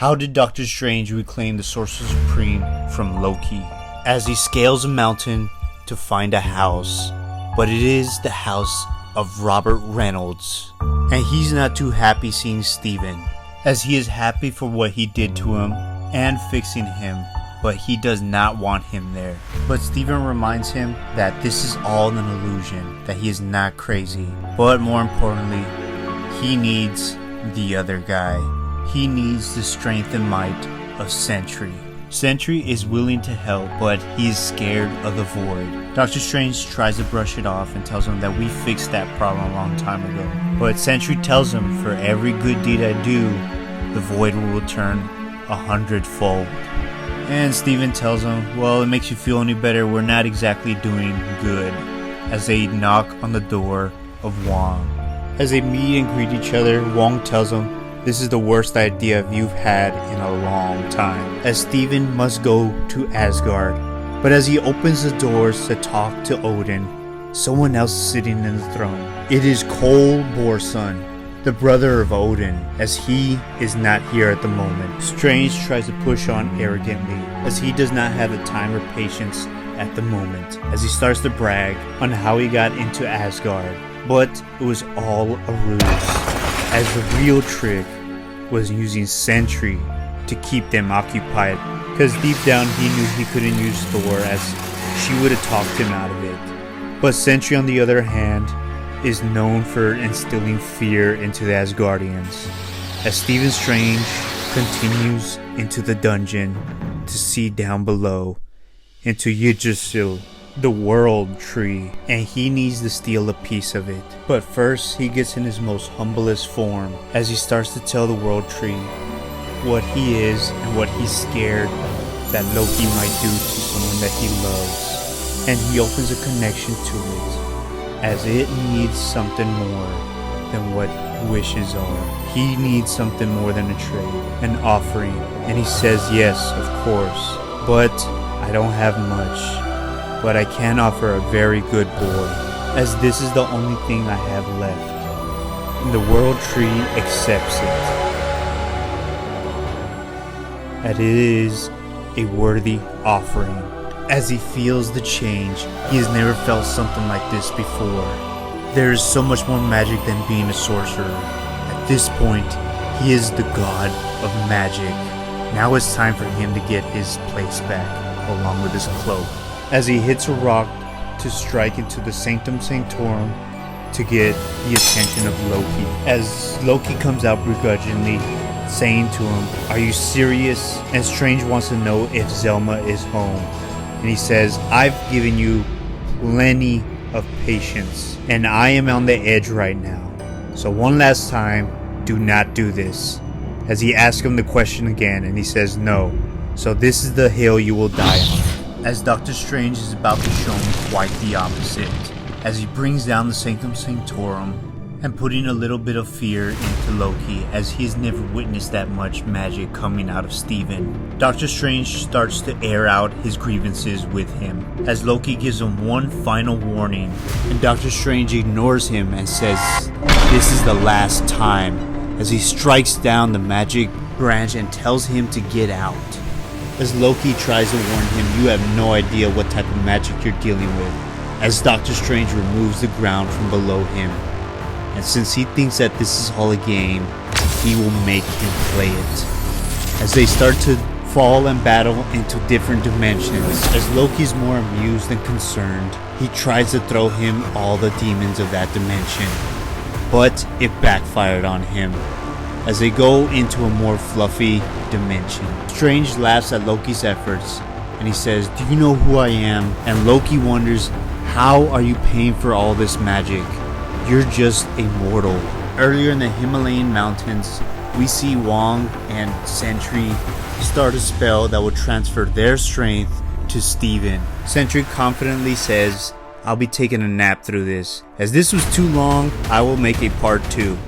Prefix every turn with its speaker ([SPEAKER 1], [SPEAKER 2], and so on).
[SPEAKER 1] How did Doctor Strange reclaim the Sorcerer Supreme from Loki? As he scales a mountain to find a house, but it is the house of Robert Reynolds. And he's not too happy seeing Steven, as he is happy for what he did to him and fixing him, but he does not want him there. But Steven reminds him that this is all an illusion, that he is not crazy, but more importantly, he needs the other guy. He needs the strength and might of Sentry. Sentry is willing to help, but he is scared of the void. Doctor Strange tries to brush it off and tells him that we fixed that problem a long time ago. But Sentry tells him, for every good deed I do, the void will return 100-fold. And Steven tells him, well, it makes you feel any better, we're not exactly doing good, as they knock on the door of Wong. As they meet and greet each other, Wong tells him, this is the worst idea you've had in a long time, as Steven must go to Asgard. But as he opens the doors to talk to Odin, someone else is sitting in the throne. It is Cole Borson, the brother of Odin, as he is not here at the moment. Strange tries to push on arrogantly, as he does not have the time or patience at the moment, as he starts to brag on how he got into Asgard. But it was all a ruse, as the real trick was using Sentry to keep them occupied, because deep down he knew he couldn't use Thor, as she would have talked him out of it. But Sentry, on the other hand, is known for instilling fear into the Asgardians, as Stephen Strange continues into the dungeon to see down below into Yggdrasil, the world tree, and he needs to steal a piece of it. But first he gets in his most humblest form, as he starts to tell the world tree what he is and what he's scared that Loki might do to someone that he loves. And he opens a connection to it, as it needs something more than what wishes are. He needs something more than a trade, an offering. And he says yes, of course, but I don't have much. But I can offer a very good boy, as this is the only thing I have left. And the world tree accepts it, and it is a worthy offering. As he feels the change, he has never felt something like this before. There is so much more magic than being a sorcerer. At this point, he is the god of magic. Now it's time for him to get his place back, along with his cloak, as he hits a rock to strike into the Sanctum Sanctorum to get the attention of Loki. As Loki comes out begrudgingly, saying to him, are you serious? And Strange wants to know if Zelma is home. And he says, I've given you plenty of patience, and I am on the edge right now. So one last time, do not do this. As he asks him the question again, and he says no. So this is the hill you will die on. As Doctor Strange is about to show him quite the opposite, as he brings down the Sanctum Sanctorum and putting a little bit of fear into Loki, as he has never witnessed that much magic coming out of Steven. Doctor Strange starts to air out his grievances with him, as Loki gives him one final warning, and Doctor Strange ignores him and says, this is the last time, as he strikes down the magic branch and tells him to get out. As Loki tries to warn him, you have no idea what type of magic you're dealing with, as Doctor Strange removes the ground from below him. And since he thinks that this is all a game, he will make him play it. As they start to fall and battle into different dimensions, as Loki's more amused than concerned, he tries to throw him all the demons of that dimension. But it backfired on him, as they go into a more fluffy dimension. Strange laughs at Loki's efforts, and he says, do you know who I am? And Loki wonders, how are you paying for all this magic? You're just a mortal. Earlier in the Himalayan mountains, we see Wong and Sentry start a spell that will transfer their strength to Steven. Sentry confidently says, I'll be taking a nap through this. As this was too long, I will make a part 2.